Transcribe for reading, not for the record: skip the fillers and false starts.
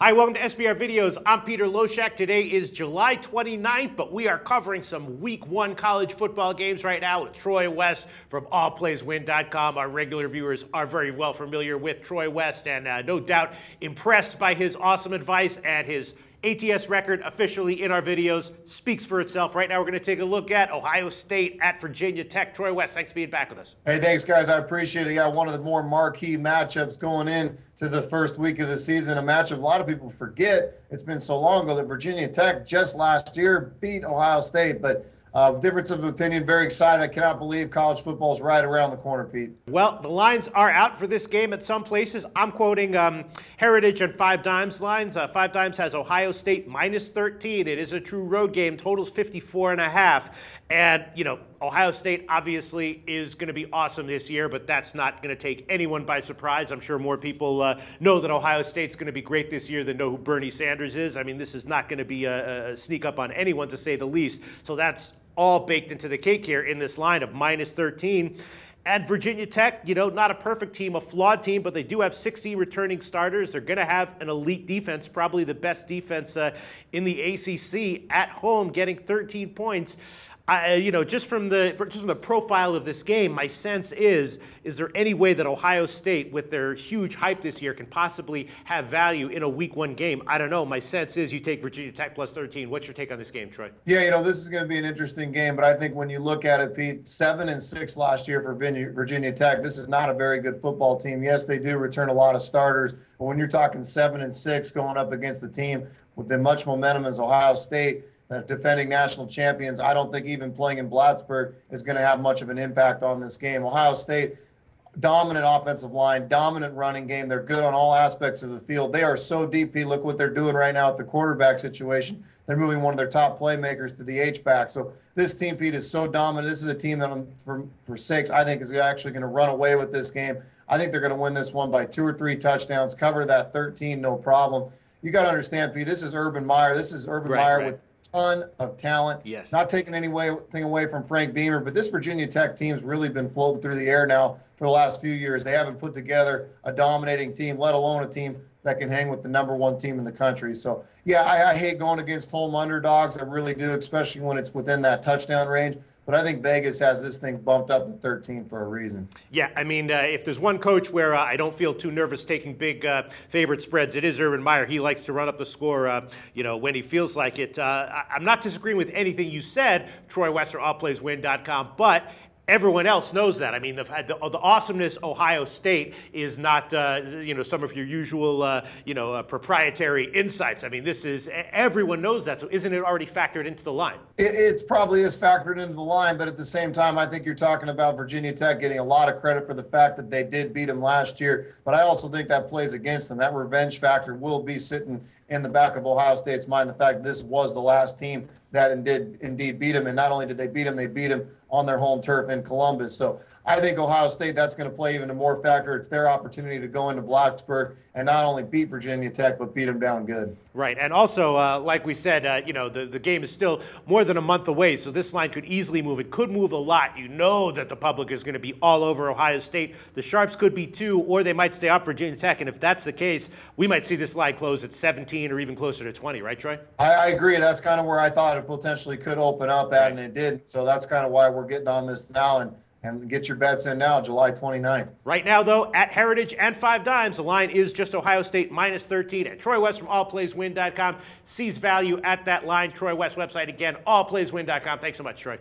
Hi, welcome to SBR Videos. I'm Peter Loshak. Today is July 29th, but we are covering some Week 1 college football games right now with Troy West from allplayswin.com. Our regular viewers are very well familiar with Troy West and no doubt impressed by his awesome advice, and his ATS record officially in our videos speaks for itself. Right now we're going to take a look at Ohio State at Virginia Tech. Troy West, thanks for being back with us. Hey, thanks, guys. I appreciate it. Yeah, one of the more marquee matchups going in to the first week of the season, a matchup a lot of people forget. It's been so long ago that Virginia Tech just last year beat Ohio State, but difference of opinion, very excited. I cannot believe college football is right around the corner, Pete. Well, the lines are out for this game at some places. I'm quoting Heritage and 5 Dimes lines. 5 Dimes has Ohio State minus 13. It is a true road game. Totals 54.5. And, you know, Ohio State obviously is going to be awesome this year, but that's not going to take anyone by surprise. I'm sure more people know that Ohio State's going to be great this year than know who Bernie Sanders is. I mean, this is not going to be a sneak up on anyone, to say the least. So that's all baked into the cake here in this line of minus 13. And Virginia Tech, you know, not a perfect team, a flawed team, but they do have 16 returning starters. They're going to have an elite defense, probably the best defense in the ACC at home, getting 13 points. You know, just from the profile of this game, my sense is there any way that Ohio State, with their huge hype this year, can possibly have value in a Week 1 game? I don't know. My sense is you take Virginia Tech plus 13. What's your take on this game, Troy? Yeah, you know, this is going to be an interesting game, but I think when you look at it, Pete, 7-6 last year for Virginia Tech, this is not a very good football team. Yes, they do return a lot of starters, but when you're talking 7-6 going up against the team with as much momentum as Ohio State, defending national champions, I don't think even playing in Plattsburgh is going to have much of an impact on this game. Ohio State, dominant offensive line, dominant running game. They're good on all aspects of the field. They are so deep. Look what they're doing right now at the quarterback situation. They're moving one of their top playmakers to the H-back. So this team, Pete, is so dominant. This is a team that, for sakes, I think is actually going to run away with this game. I think they're going to win this one by 2 or 3 touchdowns, cover that 13, no problem. You got to understand, Pete, this is Urban Meyer. This is Urban Meyer with ton of talent. Yes. Not taking anything away from Frank Beamer, but this Virginia Tech team's really been floating through the air now for the last few years. They haven't put together a dominating team, let alone a team that can hang with the #1 team in the country. So, yeah, I hate going against home underdogs. I really do, especially when it's within that touchdown range. But I think Vegas has this thing bumped up to 13 for a reason. Yeah, I mean, if there's one coach where I don't feel too nervous taking big favorite spreads, it is Urban Meyer. He likes to run up the score, you know, when he feels like it. I'm not disagreeing with anything you said, Troy West, allplayswin.com, but everyone else knows that. I mean, the awesomeness Ohio State is not, you know, some of your usual, you know, proprietary insights. I mean, this is, everyone knows that. So isn't it already factored into the line? It probably is factored into the line, but at the same time, I think you're talking about Virginia Tech getting a lot of credit for the fact that they did beat them last year. But I also think that plays against them. That revenge factor will be sitting in the back of Ohio State's mind, the fact this was the last team that indeed beat them. And not only did they beat them on their home turf in Columbus. So I think Ohio State, that's going to play even a more factor. It's their opportunity to go into Blacksburg and not only beat Virginia Tech, but beat them down good. Right. And also, like we said, you know, the game is still more than a month away, so this line could easily move. It could move a lot. You know that the public is going to be all over Ohio State. The Sharps could be too, or they might stay up Virginia Tech. And if that's the case, we might see this line close at 17 or even closer to 20, right, Troy? I agree. That's kind of where I thought it potentially could open up at, and it did. So that's kind of why we're getting on this now, and get your bets in now, July 29th. Right now, though, at Heritage and 5 Dimes, the line is just Ohio State minus 13. And Troy West from allplayswin.com sees value at that line. Troy West website again, allplayswin.com. Thanks so much, Troy.